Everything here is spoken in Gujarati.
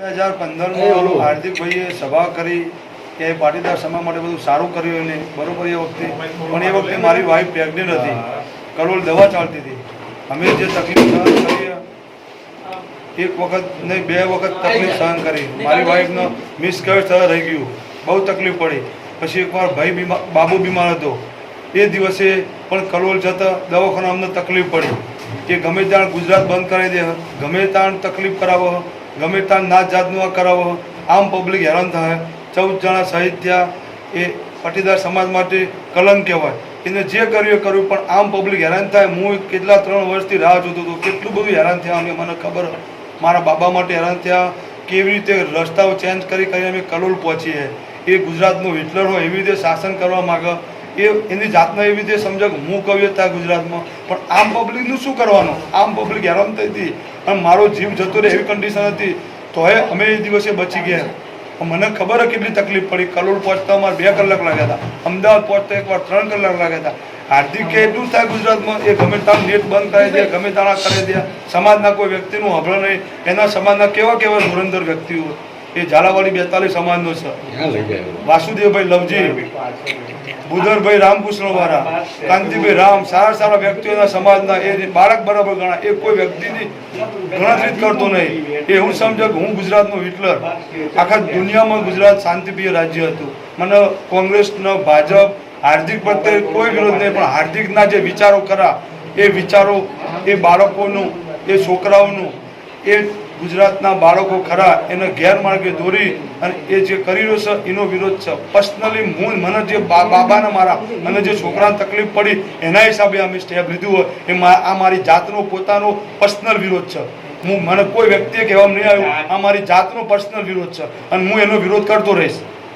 2015 હાર્દિકભાઈએ સભા કરી કે પાટીદાર સમાજ માટે બધું સારું કર્યું એને બરોબર એ વખતે, પણ એ વખતે મારી વાઈફ પ્રેગ્નેન્ટ હતી, કરોલ દવા ચાલતી હતી. અમે જે તકલીફ સહન કરી, એક વખત નહીં 2 વખત તકલીફ સહન કરી. મારી વાઈફનો મિસકેરેજ થવા રહી ગયું, બહુ તકલીફ પડી. પછી એકવાર ભાઈ બાબુ બીમાર હતો, એ દિવસે પણ કલોલ જતા દવાખાના અમને તકલીફ પડી કે ગમે ત્યાં ગુજરાત બંધ કરી દે, ગમે ત્યાં તકલીફ કરાવો, ગમે ત્યાં નાત જાતનું કરાવો, આમ પબ્લિક હેરાન થાય. 14 જણા શહીદ થયા. એ પાટીદાર સમાજ માટે કલંક કહેવાય. એને જે કર્યું એ કર્યું, પણ આમ પબ્લિક હેરાન થાય. હું કેટલા 3 વર્ષથી રાહ જોતો હતો, કેટલું બધું હેરાન થયા અને મને ખબર. મારા બાબા માટે હેરાન થયા. કેવી રીતે રસ્તાઓ ચેન્જ કરી કરીને અમે કલોલ પહોંચીએ. એ ગુજરાતનો હિટલર હોય એવી રીતે શાસન કરવા માગે, એ એની જાતને એવી રીતે સમજો કે હું કવિ હતા ગુજરાતમાં, પણ આમ પબ્લિકનું શું કરવાનું? આમ પબ્લિક હેરાન થઈ હતી અને મારો જીવ જતો રહે એવી કન્ડિશન હતી. તોય અમે એ દિવસે બચી ગયા. મને ખબર હોય કેટલી તકલીફ પડી. કલોલ પહોંચતા અમારે 2 કલાક લાગ્યા હતા, અમદાવાદ પહોંચતા એકવાર 3 કલાક લાગ્યા હતા. હાર્દિક કે એટલું થાય ગુજરાતમાં, એ ગમે ત્યાં નેટ બંધ કરી દે, ગમે ત્યાં કરી દે, સમાજના કોઈ વ્યક્તિનું હબળો નહીં. એના સમાજના કેવા કેવા ધુરંધર વ્યક્તિઓ. એ ઝાલાવાડી 42 સમાજનો છે, વાસુદેવભાઈ લવજી, બુધરભાઈ રામકૃષ્ણ વાળા, કાંતિભાઈ રામ, સારા સારા વ્યક્તિઓના સમાજના. એ બાળક બરાબર ગણા, એ કોઈ વ્યક્તિની ગણતરી જ કરતો નહીં. એ હું સમજો કે હું ગુજરાતનો હિટલર. આખા દુનિયામાં ગુજરાત શાંતિપ્રિય રાજ્ય હતું. મને કોંગ્રેસનો, ભાજપ, હાર્દિક પ્રત્યે કોઈ વિરોધ નહીં, પણ હાર્દિકના જે વિચારો ખરા, એ વિચારો એ બાળકોનું, એ છોકરાઓનું, એ ગુજરાતના બાળકો ખરા, એને ગેરમાર્ગે દોરી અને એ જે કરી રહ્યો છે એનો વિરોધ છે. પર્સનલી હું, મને જે બાબાને મારા અને જે છોકરાને તકલીફ પડી એના હિસાબે અમે સ્ટેપ લીધું હોય, એ આ મારી જાતનો પોતાનો પર્સનલ વિરોધ છે. મને કોઈ વ્યક્તિએ કહેવામાં નહીં આવ્યું, આ મારી જાતનો પર્સનલ વિરોધ છે અને હું એનો વિરોધ કરતો રહીશ.